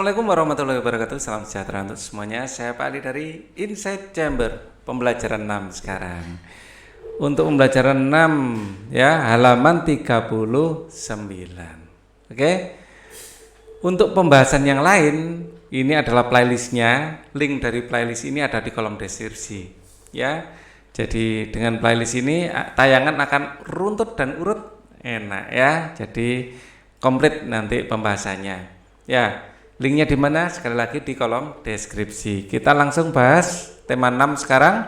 Assalamualaikum warahmatullahi wabarakatuh. Salam sejahtera untuk semuanya. Saya Pak Ali dari Inside Chamber, pembelajaran 6 sekarang. Untuk pembelajaran 6 ya, halaman 39. Oke. Untuk pembahasan yang lain, ini adalah playlistnya. Link dari playlist ini ada di kolom deskripsi. Ya. Jadi dengan playlist ini tayangan akan runtut dan urut, enak ya. Jadi komplit nanti pembahasannya. Ya. Linknya di mana? Sekali lagi di kolom deskripsi. Kita langsung bahas tema 6 sekarang.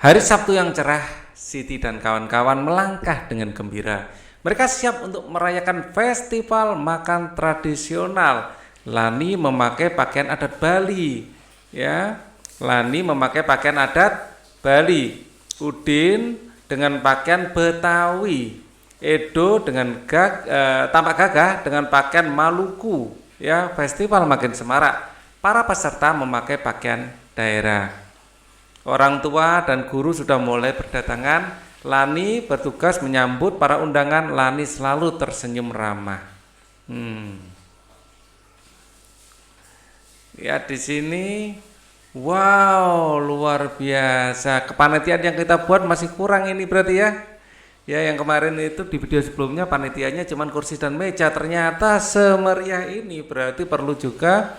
Hari Sabtu yang cerah, Siti dan kawan-kawan melangkah dengan gembira. Mereka siap untuk merayakan festival makan tradisional. Lani memakai pakaian adat Bali. Ya, Lani memakai pakaian adat Bali. Udin dengan pakaian Betawi. Edo dengan tampak gagah dengan pakaian Maluku. Ya, festival makin semarak. Para peserta memakai pakaian daerah. Orang tua dan guru sudah mulai berdatangan. Lani bertugas menyambut para undangan. Lani selalu tersenyum ramah. Ya, di sini wow, luar biasa. Kepanitiaan yang kita buat masih kurang ini berarti ya. Ya, yang kemarin itu di video sebelumnya panitianya cuman kursi dan meja, ternyata semeriah ini. Berarti perlu juga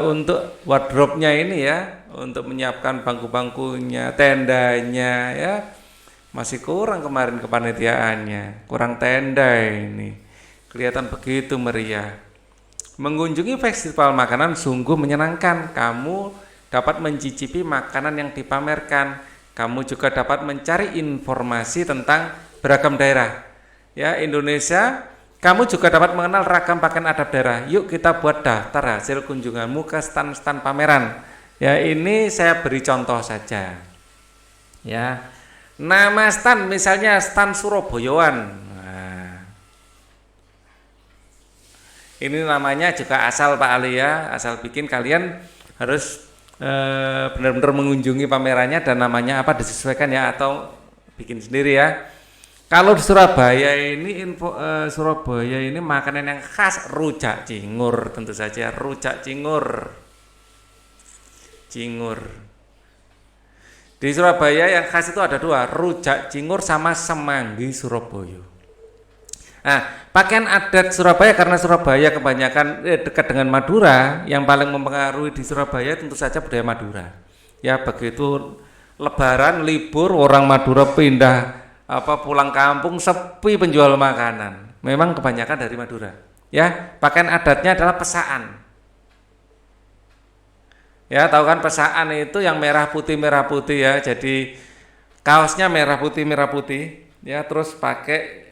untuk wardrobe-nya ini ya, untuk menyiapkan bangku-bangkunya, tendanya ya. Masih kurang kemarin kepanitiaannya, kurang tenda ini. Kelihatan begitu meriah. Mengunjungi festival makanan sungguh menyenangkan. Kamu dapat mencicipi makanan yang dipamerkan. Kamu juga dapat mencari informasi tentang beragam daerah. Ya, Indonesia, kamu juga dapat mengenal ragam pakaian adat daerah. Yuk kita buat daftar hasil kunjunganmu ke stand-stand pameran. Ya, ini saya beri contoh saja. Ya. Nama stand misalnya stand Surabayaan. Nah, ini namanya juga asal Pak Ali ya, asal bikin. Kalian harus benar-benar mengunjungi pamerannya dan namanya apa disesuaikan ya, atau bikin sendiri ya. Kalau di Surabaya ini Surabaya ini makanan yang khas rujak cingur, tentu saja rujak cingur. Di Surabaya yang khas itu ada dua, rujak cingur sama semanggi Surabaya. Nah, pakaian adat Surabaya, karena Surabaya kebanyakan dekat dengan Madura, yang paling mempengaruhi di Surabaya tentu saja budaya Madura. Ya, begitu Lebaran libur, orang Madura pindah pulang kampung, sepi penjual makanan. Memang kebanyakan dari Madura. Ya, pakaian adatnya adalah pesaan. Ya, tahu kan pesaan itu yang merah putih ya. Jadi kaosnya merah putih ya, terus pakai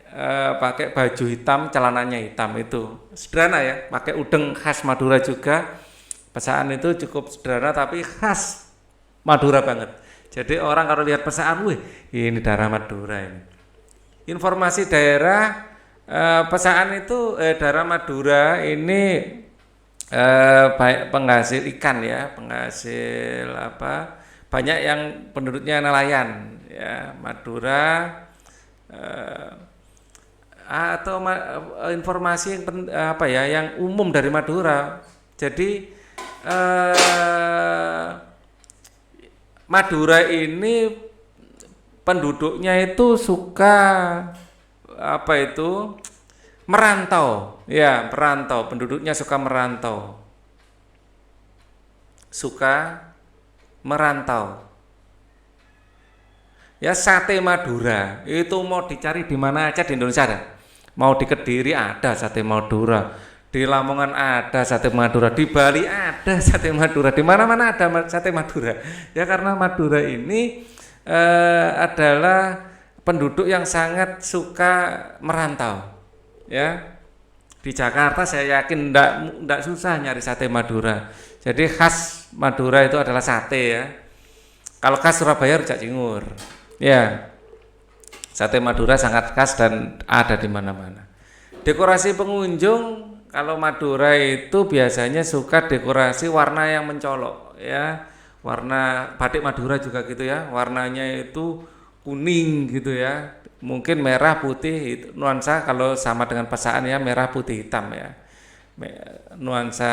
baju hitam, celananya hitam, itu sederhana ya, pakai udeng khas Madura juga. Pesaan itu cukup sederhana tapi khas Madura banget. Jadi orang kalau lihat pesaan, wih, ini daerah Madura ini. Informasi daerah pesaan itu daerah Madura ini baik penghasil ikan ya, penghasil banyak yang penduduknya nelayan ya. Madura atau informasi yang yang umum dari Madura. Jadi Madura ini penduduknya itu suka merantau. Ya, merantau. Penduduknya suka merantau. Ya, sate Madura itu mau dicari di mana aja di Indonesia ada. Mau di Kediri ada sate Madura, di Lamongan ada sate Madura, di Bali ada sate Madura, di mana-mana ada sate Madura. Ya, karena Madura ini adalah penduduk yang sangat suka merantau. Ya, di Jakarta saya yakin ndak susah nyari sate Madura. Jadi khas Madura itu adalah sate ya. Kalau khas Surabaya rujak cingur. Ya. Sate Madura sangat khas dan ada di mana-mana. Dekorasi pengunjung, kalau Madura itu biasanya suka dekorasi warna yang mencolok ya. Warna batik Madura juga gitu ya. Warnanya itu kuning gitu ya. Mungkin merah putih itu nuansa, kalau sama dengan pesaan ya, merah putih hitam ya. nuansa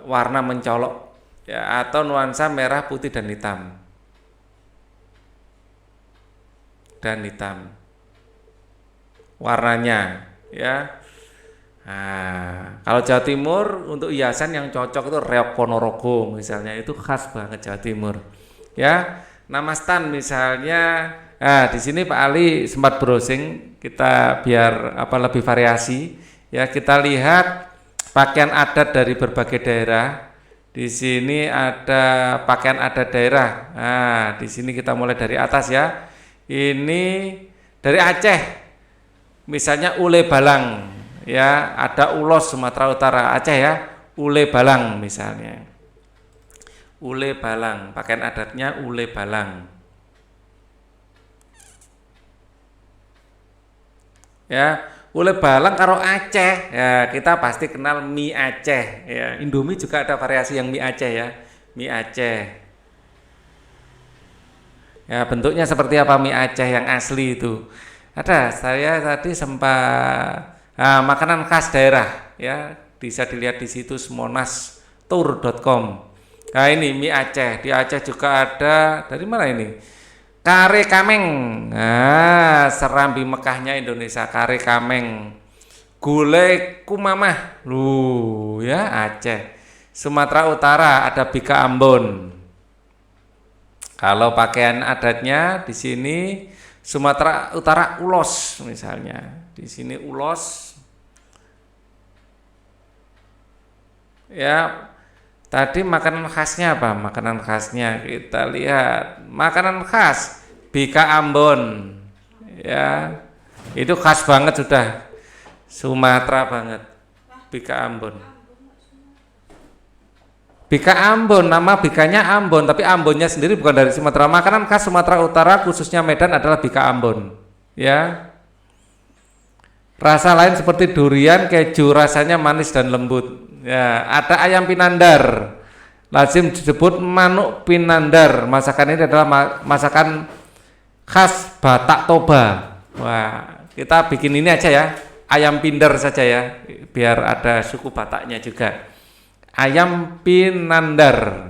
warna mencolok ya, atau nuansa merah, putih dan hitam warnanya ya. Nah, kalau Jawa Timur untuk hiasan yang cocok itu reok Ponorogo misalnya, itu khas banget Jawa Timur ya. Nama stand misalnya, di sini Pak Ali sempat browsing, kita biar lebih variasi ya, kita lihat pakaian adat dari berbagai daerah. Di sini ada pakaian adat daerah. Nah, di sini kita mulai dari atas ya. Ini dari Aceh, misalnya ule balang ya, ada ulos Sumatera Utara, Aceh ya, ule balang misalnya. Ule balang, pakaian adatnya ule balang. Ya, ule balang karo Aceh ya, kita pasti kenal mie Aceh ya. Indomie juga ada variasi yang mie Aceh ya, mie Aceh. Ya, bentuknya seperti apa mie Aceh yang asli itu? Ada, saya tadi sempat makanan khas daerah ya, bisa dilihat di situs monastour.com. Nah, ini mie Aceh. Di Aceh juga ada, dari mana ini? Kare kameng. Nah, serambi Mekahnya Indonesia, kare kameng. Gulai kumamah. Lu ya, Aceh. Sumatera Utara ada bika Ambon. Kalau pakaian adatnya di sini Sumatera Utara ulos misalnya. Di sini ulos. Ya, tadi makanan khasnya apa? Makanan khasnya kita lihat. Makanan khas bika Ambon. Ya. Itu khas banget sudah. Sumatera banget. Bika Ambon. Bika Ambon, nama bikanya Ambon, tapi Ambonnya sendiri bukan dari Sumatera. Makanan khas Sumatera Utara khususnya Medan adalah bika Ambon. Ya. Rasa lain seperti durian, keju, rasanya manis dan lembut. Ya, ada ayam pinandar. Lazim disebut manuk pinandar. Masakan ini adalah masakan khas Batak Toba. Wah, kita bikin ini aja ya. Ayam pindar saja ya, biar ada suku Bataknya juga. Ayam pinandar.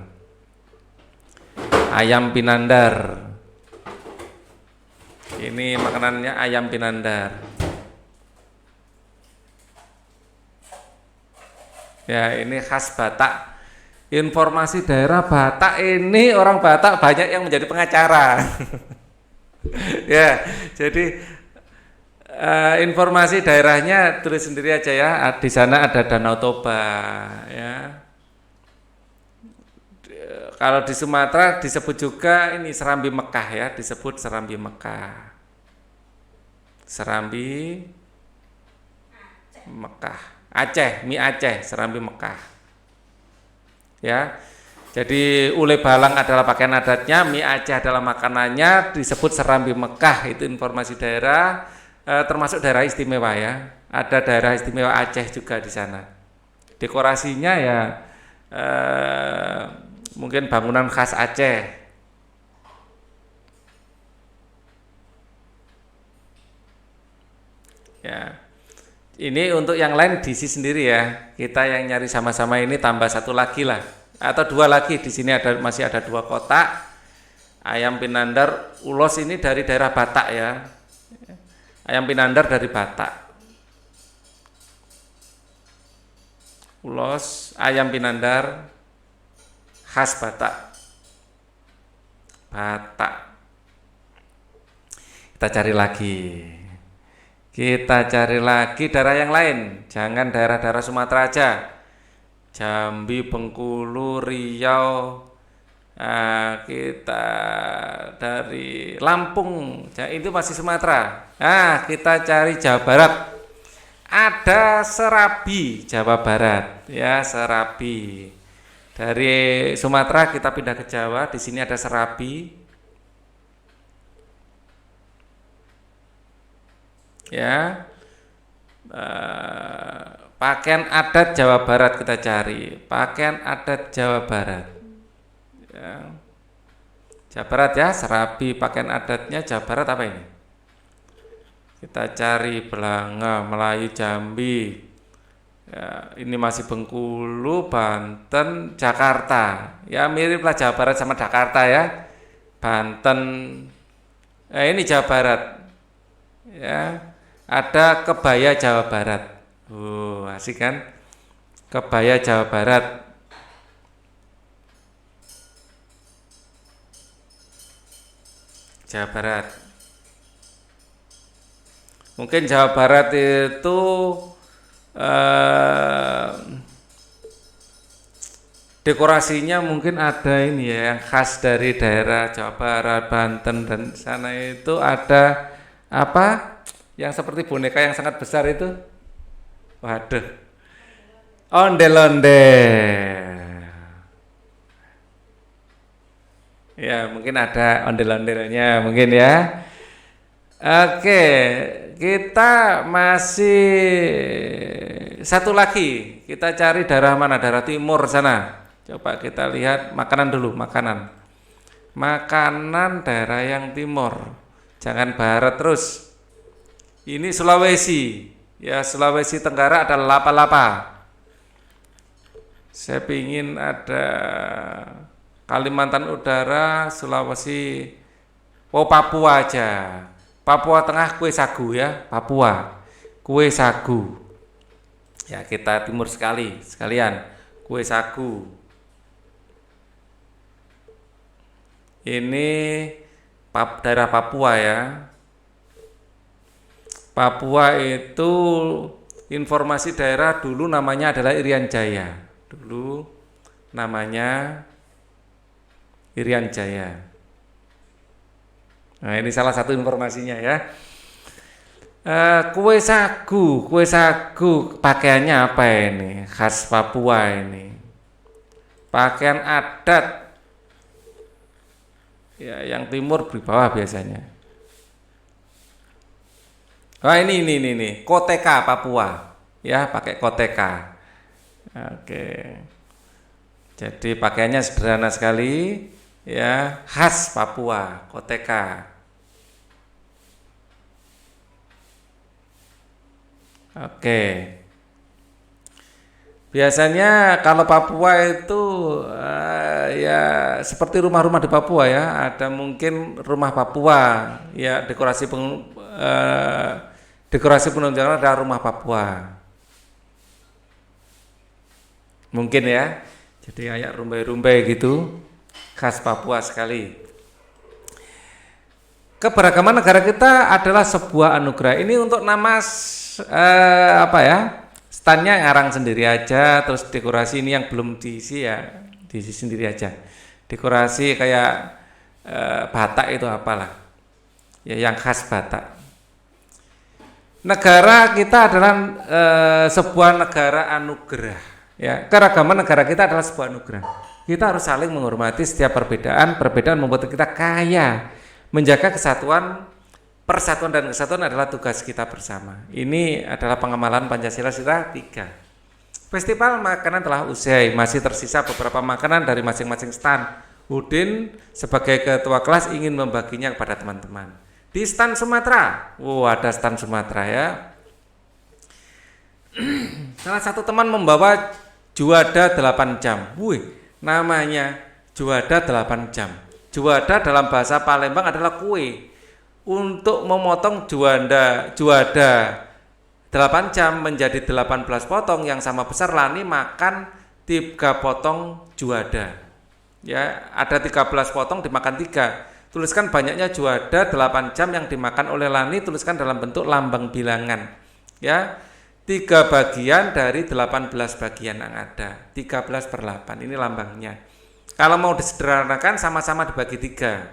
Ayam pinandar. Ini makanannya ayam pinandar. Ya, ini khas Batak. Informasi daerah Batak ini, orang Batak banyak yang menjadi pengacara. Ya, jadi informasi daerahnya tulis sendiri aja ya. Di sana ada Danau Toba ya. Kalau di Sumatera disebut juga ini Serambi Mekah ya, disebut Serambi Mekah. Serambi Mekah. Aceh, mie Aceh, Serambi Mekah. Ya. Jadi ule balang adalah pakaian adatnya, mie Aceh adalah makanannya, disebut Serambi Mekah, itu informasi daerah. Termasuk daerah istimewa ya, ada daerah istimewa Aceh juga di sana. Dekorasinya ya mungkin bangunan khas Aceh. Ya, ini untuk yang lain diisi sendiri ya. Kita yang nyari sama-sama ini tambah satu lagi lah, atau dua lagi. Di sini masih ada 2 kotak. Ayam pinandar ulos ini dari daerah Batak ya. Ayam pinandar dari Batak. Ulos ayam pinandar khas Batak. Batak. Kita cari lagi. Kita cari lagi daerah yang lain. Jangan daerah-daerah Sumatera aja. Jambi, Bengkulu, Riau. Kita dari Lampung, itu masih Sumatera. Kita cari Jawa Barat. Ada serabi Jawa Barat, ya serabi. Dari Sumatera kita pindah ke Jawa. Di sini ada serabi. Ya, pakaian adat Jawa Barat kita cari. Pakaian adat Jawa Barat. Ya. Jawa Barat ya, serabi pakaian adatnya Jawa Barat apa ini? Kita cari Belanga, Melayu, Jambi. Ya, ini masih Bengkulu, Banten, Jakarta. Ya miriplah Jawa Barat sama Jakarta ya. Banten. Ini Jawa Barat. Ya, ada Kebaya Jawa Barat. Asik kan? Kebaya Jawa Barat. Jawa Barat. Mungkin Jawa Barat itu dekorasinya mungkin ada ini ya yang khas dari daerah Jawa Barat, Banten dan sana itu ada apa? Yang seperti boneka yang sangat besar itu. Waduh. Ondel-ondel. Ya, mungkin ada ondel-ondelnya mungkin ya. Oke, kita masih satu lagi. Kita cari daerah mana? Daerah timur sana. Coba kita lihat makanan dulu, makanan. Makanan daerah yang timur. Jangan barat terus. Ini Sulawesi. Ya, Sulawesi Tenggara ada lapa-lapa. Saya pingin ada Kalimantan Utara, Sulawesi, Papua aja. Papua Tengah kue sagu ya, Papua. Kue sagu. Ya, kita timur sekalian. Kue sagu. Ini daerah Papua ya. Papua itu informasi daerah dulu namanya adalah Irian Jaya. Dulu namanya Irian Jaya. Nah, ini salah satu informasinya ya. Kue sagu pakaiannya apa ini? Khas Papua ini. Pakaian adat. Ya, yang timur di bawah biasanya. Wah, ini koteka Papua. Ya, pakai koteka. Oke. Jadi pakaiannya sederhana sekali. Ya, khas Papua, koteka. Oke. Biasanya kalau Papua itu ya seperti rumah-rumah di Papua ya, ada mungkin rumah Papua, ya dekorasi penunjangnya ada rumah Papua. Mungkin ya. Jadi kayak rumbai-rumbai gitu. Khas Papua sekali. Keberagaman negara kita adalah sebuah anugerah. Ini untuk nama apa ya? Standnya ngarang sendiri aja, terus dekorasi ini yang belum diisi ya, diisi sendiri aja. Dekorasi kayak Batak itu apalah. Ya yang khas Batak. Negara kita adalah sebuah negara anugerah. Ya, keragaman negara kita adalah sebuah anugerah. Kita harus saling menghormati setiap perbedaan. Perbedaan membuat kita kaya. Menjaga persatuan dan kesatuan adalah tugas kita bersama. Ini adalah pengamalan Pancasila Sila 3. Festival makanan telah usai. Masih tersisa beberapa makanan dari masing-masing stand. Udin sebagai ketua kelas ingin membaginya kepada teman-teman. Di stand Sumatera. Ada stand Sumatera ya. Salah satu teman membawa juada 8 jam. Namanya juada 8 jam. Juada dalam bahasa Palembang adalah kue. Untuk memotong juada 8 jam menjadi 18 potong yang sama besar, Lani makan 3 potong juada. Ya, ada 13 potong dimakan 3. Tuliskan banyaknya juada 8 jam yang dimakan oleh Lani, tuliskan dalam bentuk lambang bilangan. Ya. 3 bagian dari 18 bagian yang ada. 13/8 ini lambangnya. Kalau mau disederhanakan sama-sama dibagi 3.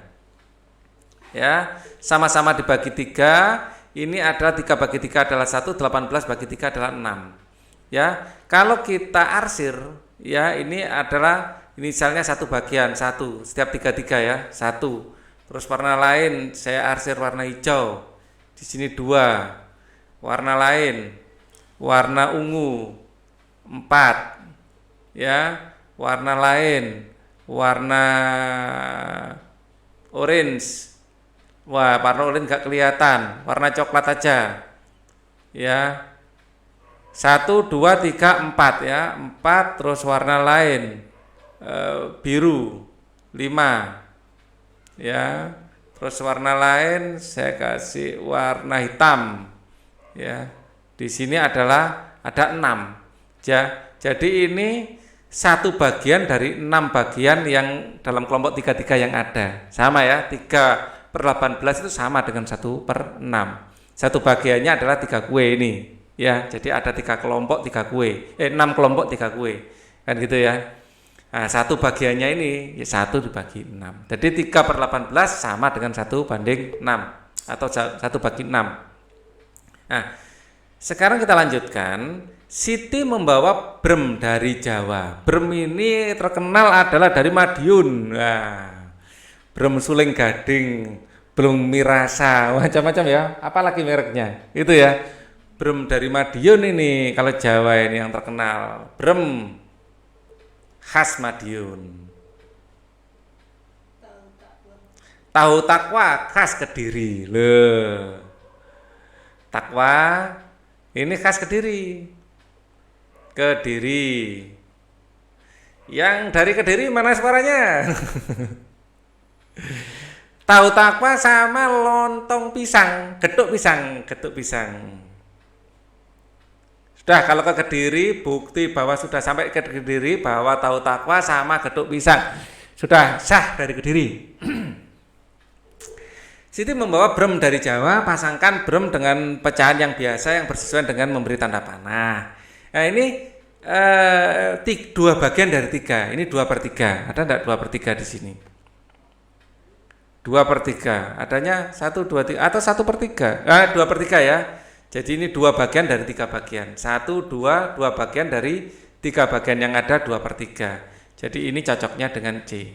Ya, sama-sama dibagi 3. Ini adalah 3 bagi 3 adalah 1, 18 bagi 3 adalah 6. Ya, kalau kita arsir, ya ini adalah inisialnya 1 bagian 1, setiap 3 ya, 1. Terus warna lain saya arsir warna hijau. Di sini 2. Warna lain warna ungu 4 ya, warna lain warna orange Wah, warna oranye nggak kelihatan, warna coklat aja. Ya, 1, 2, 3, 4 ya, 4 terus warna lain biru 5 ya, terus warna lain saya kasih warna hitam ya. Di sini adalah ada 6 ya. Jadi ini satu bagian dari 6 bagian yang dalam kelompok 33 yang ada. Sama ya, 3/18 itu sama dengan 1/6. Satu bagiannya adalah 3 kue ini ya. Jadi ada 3 kelompok 3 kue, 6 kelompok 3 kue kan gitu ya. Nah, satu bagiannya ini ya 1 dibagi 6. Jadi 3/18 sama dengan 1/6 atau 1/6. Nah, sekarang kita lanjutkan. Siti membawa brem dari Jawa. Brem ini terkenal adalah dari Madiun. Nah, brem suling gading, brem mirasa, macam-macam ya. Apalagi mereknya? Itu ya. Brem dari Madiun ini kalau Jawa ini yang terkenal. Brem khas Madiun. Tahu takwa khas Kediri. Loh. Takwa ini khas Kediri. Kediri. Yang dari Kediri mana suaranya? Tahu takwa sama lontong pisang, getuk pisang, getuk pisang. Sudah, kalau ke Kediri bukti bahwa sudah sampai ke Kediri bahwa tahu takwa sama getuk pisang. Sudah sah dari Kediri. Siti membawa brem dari Jawa, pasangkan brem dengan pecahan yang biasa yang bersesuaian dengan memberi tanda panah. Nah ini 2 bagian dari 3. Ini 2/3. Ada enggak 2/3 di sini? 2/3. Adanya 1, 2, 3 atau 1/3? 2/3 ya. Jadi ini 2 bagian dari 3 bagian. 1, 2 bagian dari 3 bagian yang ada 2/3. Jadi ini cocoknya dengan C.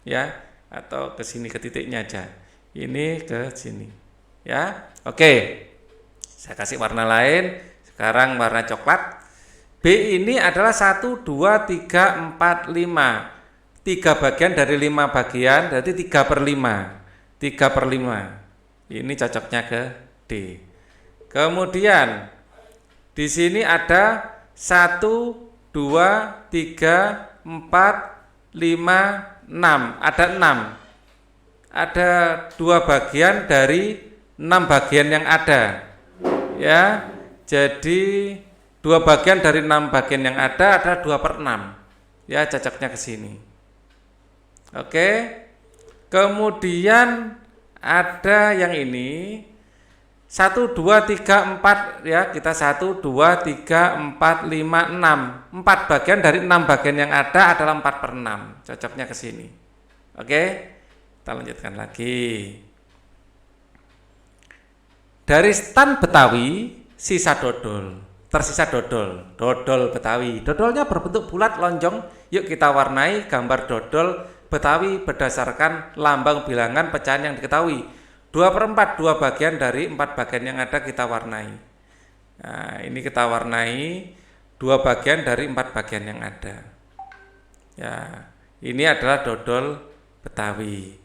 Ya, atau ke sini ke titiknya aja. Ini ke sini. Ya. Oke. Saya kasih warna lain. Sekarang warna coklat. B ini adalah 1, 2, 3, 4, 5. 3 bagian dari 5 bagian, berarti 3/5. 3/5. Ini cocoknya ke D. Kemudian di sini ada 1, 2, 3, 4, 5, 6. Ada 6. Ada 2 bagian dari 6 bagian yang ada. Ya. Jadi 2 bagian dari 6 bagian yang ada 2/6. Ya, cocoknya ke sini. Oke. Kemudian ada yang ini 1, 2, 3, 4 ya, kita 1, 2, 3, 4, 5, 6. 4 bagian dari 6 bagian yang ada adalah 4/6. Cocoknya ke sini. Oke. Kita lanjutkan lagi. Dari stan Betawi sisa dodol, tersisa dodol, dodol Betawi. Dodolnya berbentuk bulat lonjong. Yuk kita warnai gambar dodol Betawi berdasarkan lambang bilangan pecahan yang diketahui. 2/4, 2 bagian dari 4 bagian yang ada kita warnai. Nah, ini kita warnai 2 bagian dari 4 bagian yang ada. Ya, ini adalah dodol Betawi.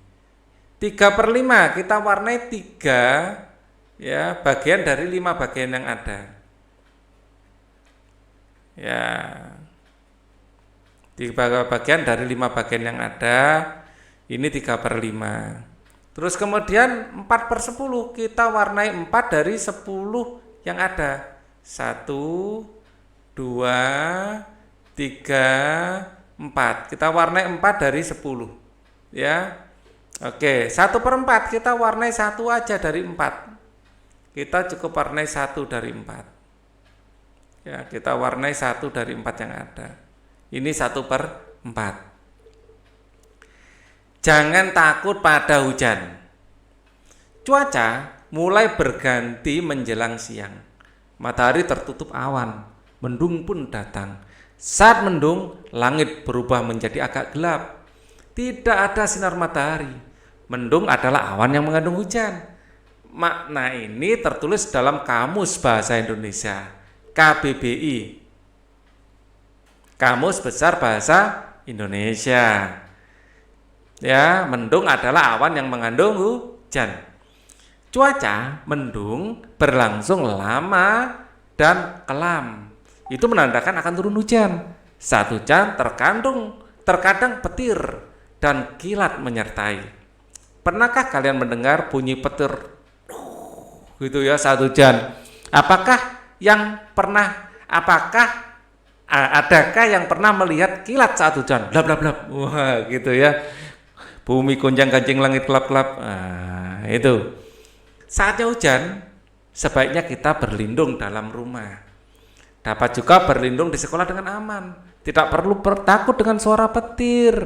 3/5 kita warnai 3 ya, bagian dari 5 bagian yang ada. Ya. 3 bagian dari 5 bagian yang ada. Ini 3/5. Terus kemudian 4/10 kita warnai 4 dari 10 yang ada. 1, 2, 3, 4. Kita warnai 4 dari 10. Ya. Oke, 1/4 kita warnai 1 aja dari 4. Kita cukup warnai 1 dari 4. Ya, kita warnai 1 dari 4 yang ada. Ini 1/4. Jangan takut pada hujan. Cuaca mulai berganti menjelang siang. Matahari tertutup awan, mendung pun datang. Saat mendung, langit berubah menjadi agak gelap. Tidak ada sinar matahari. Mendung adalah awan yang mengandung hujan. Makna ini tertulis dalam Kamus Bahasa Indonesia, KBBI. Kamus Besar Bahasa Indonesia. Ya, mendung adalah awan yang mengandung hujan. Cuaca mendung berlangsung lama dan kelam. Itu menandakan akan turun hujan. Saat hujan terkadang petir dan kilat menyertai. Pernahkah kalian mendengar bunyi petir gitu ya saat hujan? Adakah yang pernah melihat kilat saat hujan? Blap blap blap. Wah, gitu ya. Bumi gonjang-ganjing, langit kelap-kelap. Nah, itu. Saatnya hujan, sebaiknya kita berlindung dalam rumah. Dapat juga berlindung di sekolah dengan aman. Tidak perlu takut dengan suara petir.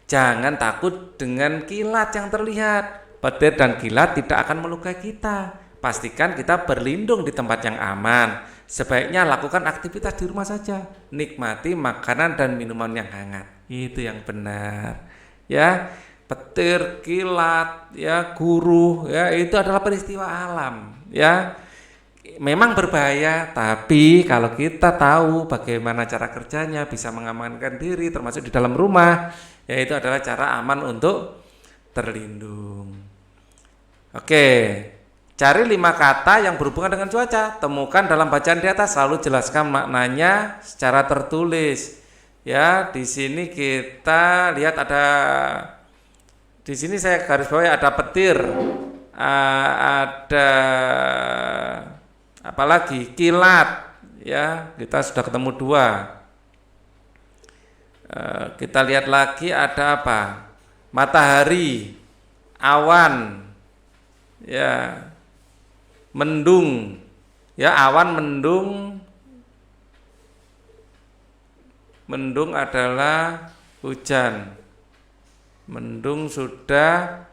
Jangan takut dengan kilat yang terlihat. Petir dan kilat tidak akan melukai kita. Pastikan kita berlindung di tempat yang aman. Sebaiknya lakukan aktivitas di rumah saja. Nikmati makanan dan minuman yang hangat. Itu yang benar. Ya, petir, kilat, ya, guruh, ya, itu adalah peristiwa alam. Ya, memang berbahaya, tapi kalau kita tahu bagaimana cara kerjanya, bisa mengamankan diri, termasuk di dalam rumah, ya itu adalah cara aman untuk terlindung. Oke, cari 5 kata yang berhubungan dengan cuaca. Temukan dalam bacaan di atas, lalu jelaskan maknanya secara tertulis. Ya, di sini kita lihat di sini saya garis bawahi ada petir, ada apalagi kilat, ya kita sudah ketemu 2. Kita lihat lagi ada apa? Matahari, awan, ya mendung, ya awan mendung adalah hujan. Mendung sudah,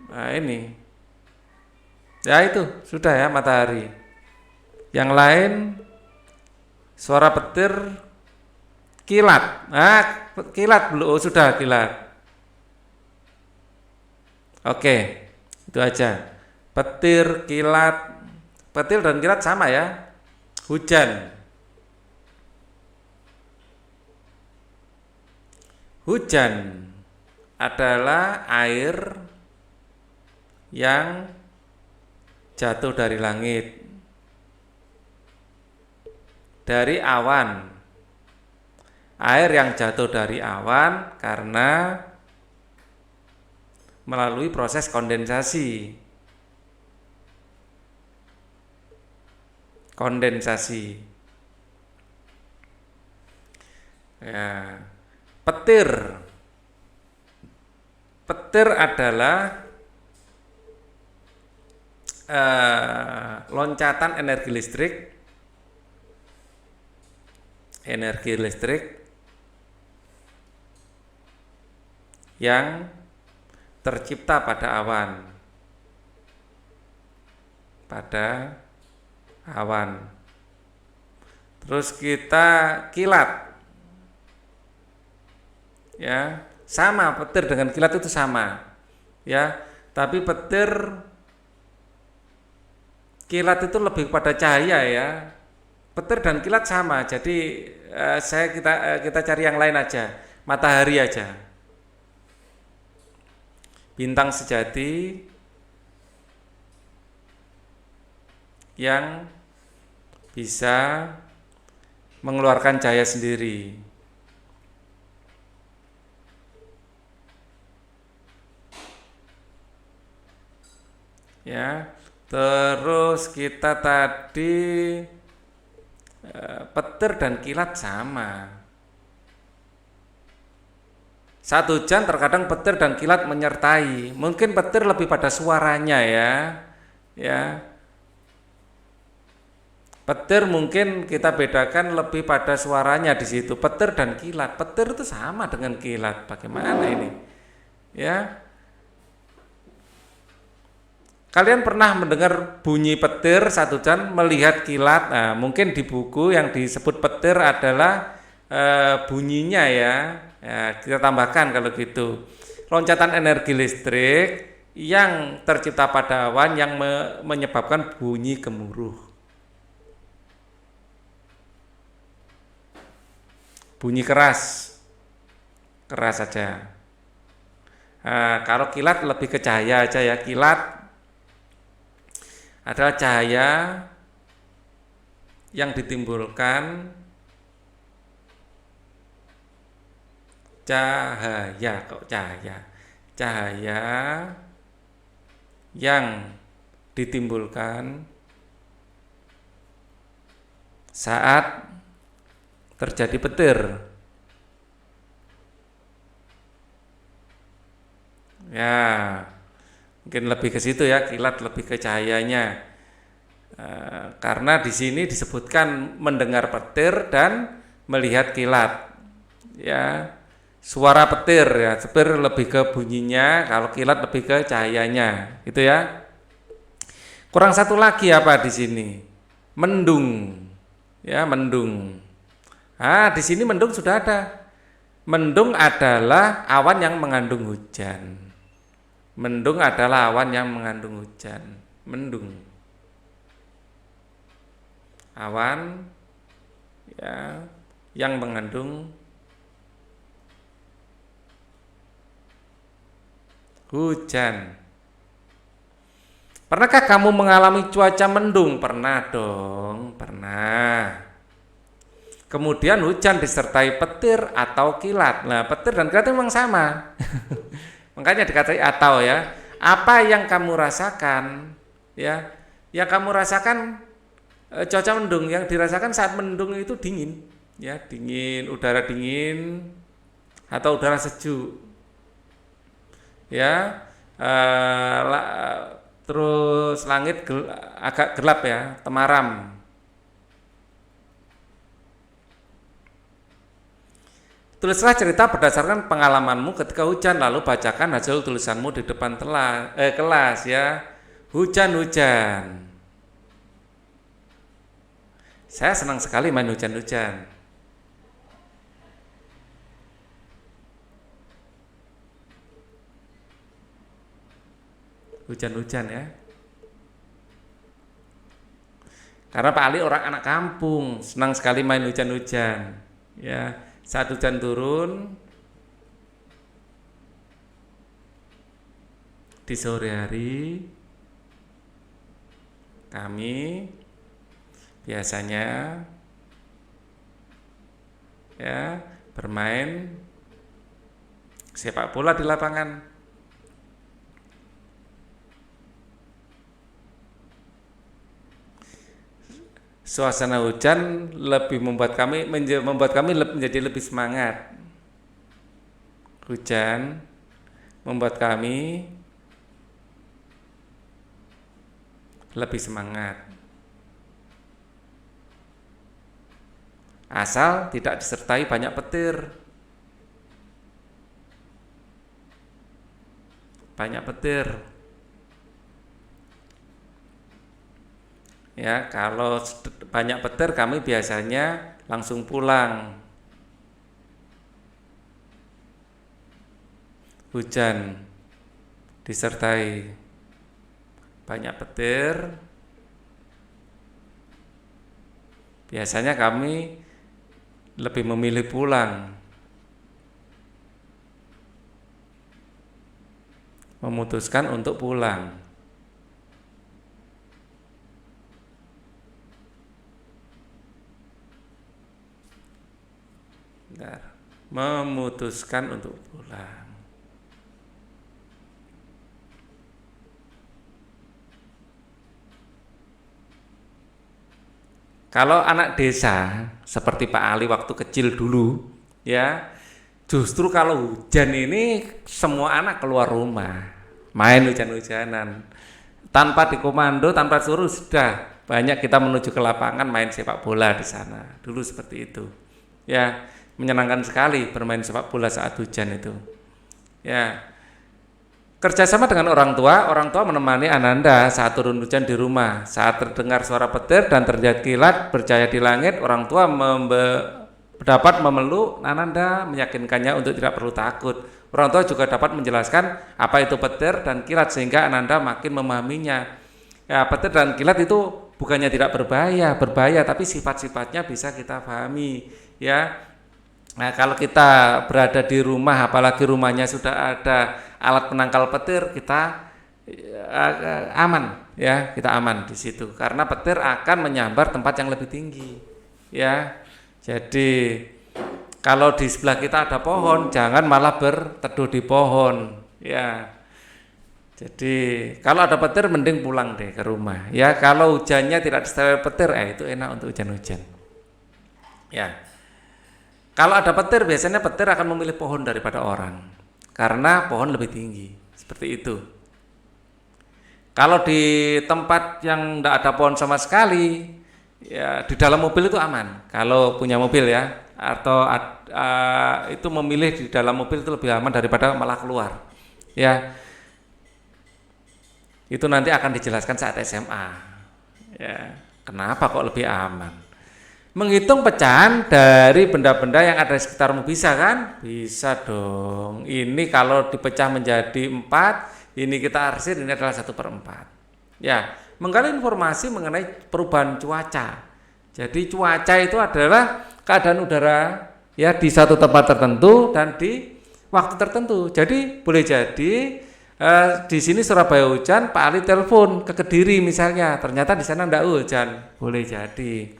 nah ini, ya itu sudah ya matahari. Yang lain suara petir, kilat. Nah, kilat belum, sudah kilat. Oke, itu aja. Petir, kilat, petir dan kilat sama ya. Hujan. Hujan adalah air yang jatuh dari langit, dari awan. Air yang jatuh dari awan karena melalui proses kondensasi. Ya. Petir adalah loncatan energi listrik yang tercipta pada awan. Terus kita kilat. Ya, sama, petir dengan kilat itu sama. Ya, tapi kilat itu lebih pada cahaya ya. Petir dan kilat sama. Jadi kita cari yang lain aja. Matahari aja. Bintang sejati yang bisa mengeluarkan cahaya sendiri. Ya, terus kita tadi petir dan kilat sama. Saat hujan terkadang petir dan kilat menyertai. Mungkin petir lebih pada suaranya ya. Ya. Petir mungkin kita bedakan lebih pada suaranya di situ. Petir dan kilat. Petir itu sama dengan kilat. Bagaimana ini? Ya. Kalian pernah mendengar bunyi petir saat hujan, melihat kilat? Nah, mungkin di buku yang disebut petir adalah bunyinya ya. Ya, kita tambahkan kalau gitu. Loncatan energi listrik yang tercipta pada awan yang menyebabkan bunyi gemuruh. Bunyi keras saja. Kalau kilat lebih ke cahaya aja ya. Kilat adalah cahaya yang ditimbulkan cahaya yang ditimbulkan saat terjadi petir. Ya, mungkin lebih ke situ ya, kilat lebih ke cahayanya. Karena di sini disebutkan mendengar petir dan melihat kilat. Ya, suara petir ya, petir lebih ke bunyinya, kalau kilat lebih ke cahayanya, gitu ya. Kurang satu lagi apa di sini? Mendung. Ya, mendung. Di sini mendung sudah ada. Mendung adalah awan yang mengandung hujan. Mendung adalah awan yang mengandung hujan. Mendung. Awan ya yang mengandung hujan. Pernahkah kamu mengalami cuaca mendung? Pernah dong, pernah. Kemudian hujan disertai petir atau kilat. Nah, petir dan kilat memang sama. Makanya dikatai atau ya. Apa yang kamu rasakan? Ya, yang kamu rasakan cuaca mendung, yang dirasakan saat mendung itu dingin, ya, dingin, udara dingin atau udara sejuk. Ya, terus langit agak gelap ya, temaram. Tulislah cerita berdasarkan pengalamanmu ketika hujan, lalu bacakan hasil tulisanmu di depan kelas ya. Hujan-hujan. Saya senang sekali main hujan-hujan. Hujan-hujan ya. Karena Pak Ali orang anak kampung, senang sekali main hujan-hujan. Ya, saat hujan turun di sore hari, kami biasanya ya bermain sepak bola di lapangan. Suasana hujan lebih membuat kami menjadi lebih semangat. Hujan membuat kami lebih semangat. Asal tidak disertai banyak petir. Banyak petir. Ya, kalau banyak petir kami biasanya langsung pulang. Hujan disertai banyak petir, biasanya kami lebih memilih pulang, memutuskan untuk pulang. Memutuskan untuk pulang. Kalau anak desa seperti Pak Ali waktu kecil dulu, ya, justru kalau hujan ini semua anak keluar rumah, main hujan-hujanan, tanpa dikomando, tanpa suruh, sudah banyak kita menuju ke lapangan main sepak bola di sana. Dulu seperti itu, ya. Menyenangkan sekali bermain sepak bola saat hujan itu. Ya, kerjasama dengan orang tua menemani Ananda saat turun hujan di rumah. Saat terdengar suara petir dan terlihat kilat bercahaya di langit, orang tua dapat memeluk Ananda, meyakinkannya untuk tidak perlu takut. Orang tua juga dapat menjelaskan apa itu petir dan kilat sehingga Ananda makin memahaminya. Ya, petir dan kilat itu bukannya tidak berbahaya, tapi sifat-sifatnya bisa kita pahami, ya. Nah, kalau kita berada di rumah, apalagi rumahnya sudah ada alat penangkal petir kita aman ya, kita aman di situ karena petir akan menyambar tempat yang lebih tinggi ya. Jadi kalau di sebelah kita ada pohon, jangan malah berteduh di pohon ya. Jadi kalau ada petir mending pulang deh ke rumah ya. Kalau hujannya tidak disertai petir, itu enak untuk hujan-hujan ya. Kalau ada petir, biasanya petir akan memilih pohon daripada orang karena pohon lebih tinggi, seperti itu. Kalau di tempat yang tidak ada pohon sama sekali, ya di dalam mobil itu aman. Kalau punya mobil ya, atau itu memilih di dalam mobil itu lebih aman daripada malah keluar. Ya, itu nanti akan dijelaskan saat SMA. Ya, kenapa kok lebih aman? Menghitung pecahan dari benda-benda yang ada di sekitarmu bisa kan? Bisa dong. Ini kalau dipecah menjadi 4. Ini kita arsir, ini adalah 1/4. Ya, menggali informasi mengenai perubahan cuaca. Jadi cuaca itu adalah keadaan udara ya di satu tempat tertentu dan di waktu tertentu. Jadi boleh jadi di sini Surabaya hujan, Pak Ali telepon ke Kediri misalnya, ternyata di sana enggak hujan. Boleh jadi.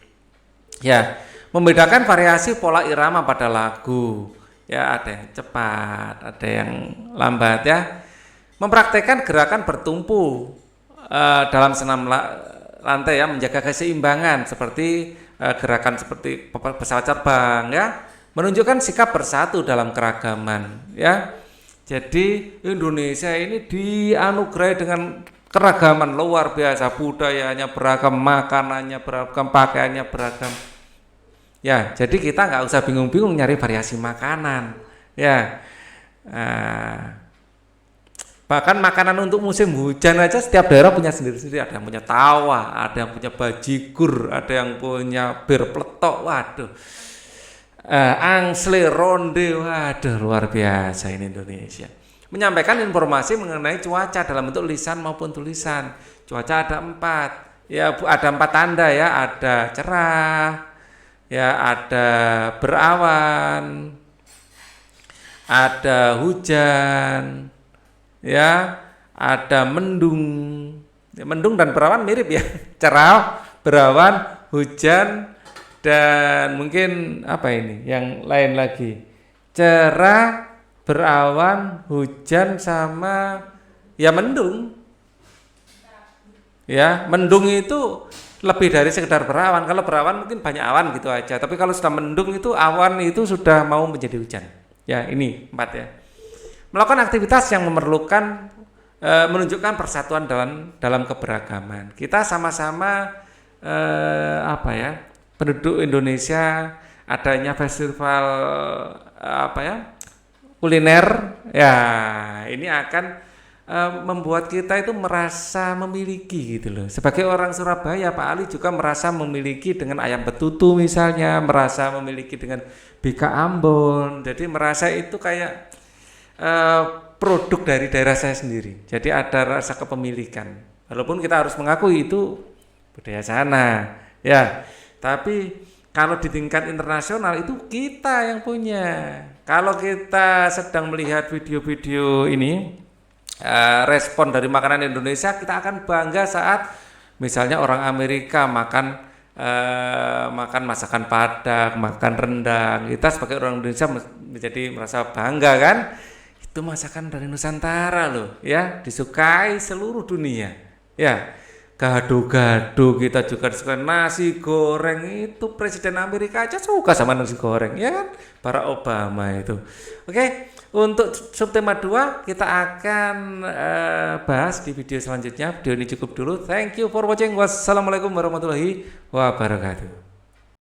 Ya, membedakan variasi pola irama pada lagu. Ya, ada yang cepat, ada yang lambat ya. Mempraktekkan gerakan bertumpu dalam senam lantai ya, menjaga keseimbangan seperti gerakan seperti pesawat terbang ya, menunjukkan sikap bersatu dalam keragaman ya. Jadi Indonesia ini dianugerahi dengan keragaman luar biasa, budayanya beragam, makanannya beragam, pakaiannya beragam ya. Jadi kita nggak usah bingung-bingung nyari variasi makanan ya. Bahkan makanan untuk musim hujan aja setiap daerah punya sendiri-sendiri. Ada yang punya tawa, ada yang punya bajigur, ada yang punya bir pletok, waduh, angsle, ronde, waduh, luar biasa ini Indonesia. Menyampaikan informasi mengenai cuaca dalam bentuk lisan maupun tulisan. Cuaca ada 4, ya ada 4 tanda ya, ada cerah, ya ada berawan, ada hujan. Ya, ada mendung. Ya, mendung dan berawan mirip ya. Cerah, berawan, hujan, dan mungkin apa ini? Yang lain lagi. Cerah, berawan, hujan sama ya mendung. Ya, mendung itu lebih dari sekedar berawan. Kalau berawan mungkin banyak awan gitu aja. Tapi kalau sudah mendung itu awan itu sudah mau menjadi hujan. Ya, ini 4 ya. Melakukan aktivitas yang memerlukan menunjukkan persatuan dalam keberagaman. Kita sama-sama penduduk Indonesia, adanya festival kuliner ya, ini akan membuat kita itu merasa memiliki gitu loh. Sebagai orang Surabaya, Pak Ali juga merasa memiliki dengan ayam betutu misalnya, merasa memiliki dengan Bika Ambon. Jadi merasa itu kayak produk dari daerah saya sendiri. Jadi ada rasa kepemilikan. Walaupun kita harus mengakui itu budaya sana, ya. Tapi kalau di tingkat internasional itu kita yang punya. Kalau kita sedang melihat video-video ini, respon dari makanan Indonesia, kita akan bangga saat misalnya orang Amerika makan masakan Padang, makan rendang. Kita sebagai orang Indonesia menjadi merasa bangga kan? Itu masakan dari Nusantara loh ya, disukai seluruh dunia ya. Gado-gado kita juga disukai, nasi goreng itu Presiden Amerika aja suka sama nasi goreng ya kan, Barack Obama itu. Oke, untuk subtema 2 kita akan bahas di video selanjutnya. Video ini cukup dulu. Thank you for watching. Wassalamualaikum warahmatullahi wabarakatuh.